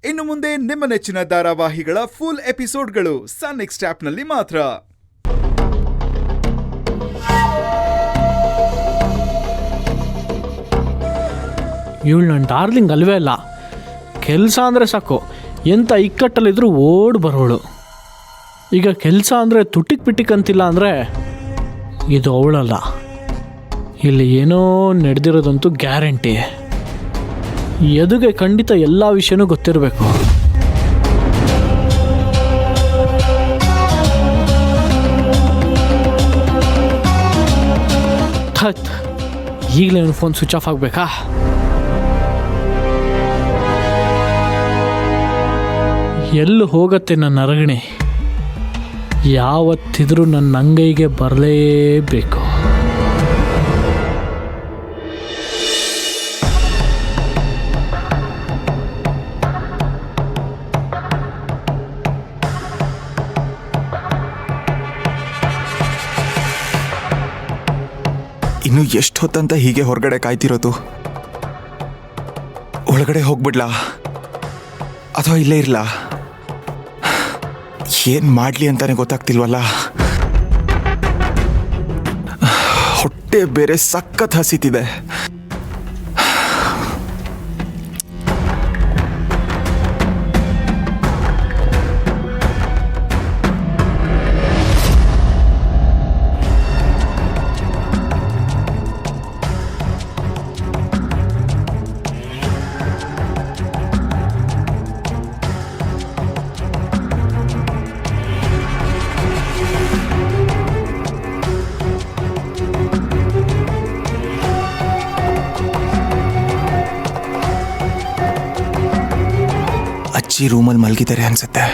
ಇನ್ನು ಮುಂದೆ ನಿಮ್ಮ ನೆಚ್ಚಿನ ಧಾರಾವಾಹಿಗಳ ಫುಲ್ ಎಪಿಸೋಡ್ಗಳು ಸನ್ ನೆಕ್ಸ್ಟ್ ಆಪ್ನಲ್ಲಿ ಮಾತ್ರ. ಇವಳು ನನ್ನ ಡಾರ್ಲಿಂಗ್ ಅಲ್ವೇ ಅಲ್ಲ. ಕೆಲಸ ಅಂದರೆ ಸಾಕು, ಎಂಥ ಇಕ್ಕಟ್ಟಲ್ಲಿದ್ದರೂ ಓಡ್ ಬರೋಳು. ಈಗ ಕೆಲಸ ಅಂದರೆ ತುಟಿಕ್ ಪಿಟಿಕ್ ಅಂತಿಲ್ಲ ಅಂದರೆ ಇದು ಅವಳಲ್ಲ. ಇಲ್ಲಿ ಏನೋ ನಡೆದಿರೋದಂತೂ ಗ್ಯಾರಂಟಿ. ಎದುಗೆ ಖಂಡಿತ ಎಲ್ಲ ವಿಷಯನೂ ಗೊತ್ತಿರಬೇಕು. ಈಗಲೇ ಇವನು ಫೋನ್ ಸ್ವಿಚ್ ಆಫ್ ಆಗಬೇಕಾ? ಎಲ್ಲೂ ಹೋಗತ್ತೆ ನನ್ನ ಅರಗಣೆ. ಯಾವತ್ತಿದ್ರೂ ನನ್ನ ಅಂಗೈಗೆ ಬರಲೇಬೇಕು. ಇನ್ನು ಎಷ್ಟು ಹೊತ್ತಂತ ಹೀಗೆ ಹೊರಗಡೆ ಕಾಯ್ತಿರೋದು? ಒಳಗಡೆ ಹೋಗ್ಬಿಡ್ಲಾ ಅಥವಾ ಇಲ್ಲೇ ಇರ್ಲಾ? ಏನ್ ಮಾಡ್ಲಿ ಅಂತಾನೆ ಗೊತ್ತಾಗ್ತಿಲ್ವಲ್ಲ. ಹೊಟ್ಟೆ ಬೇರೆ ಸಖತ್ ಹಸಿತಿದೆ. ಅಜ್ಜಿ ರೂಮಲ್ಲಿ ಮಲಗಿದ್ದಾರೆ ಅನ್ಸುತ್ತೆ.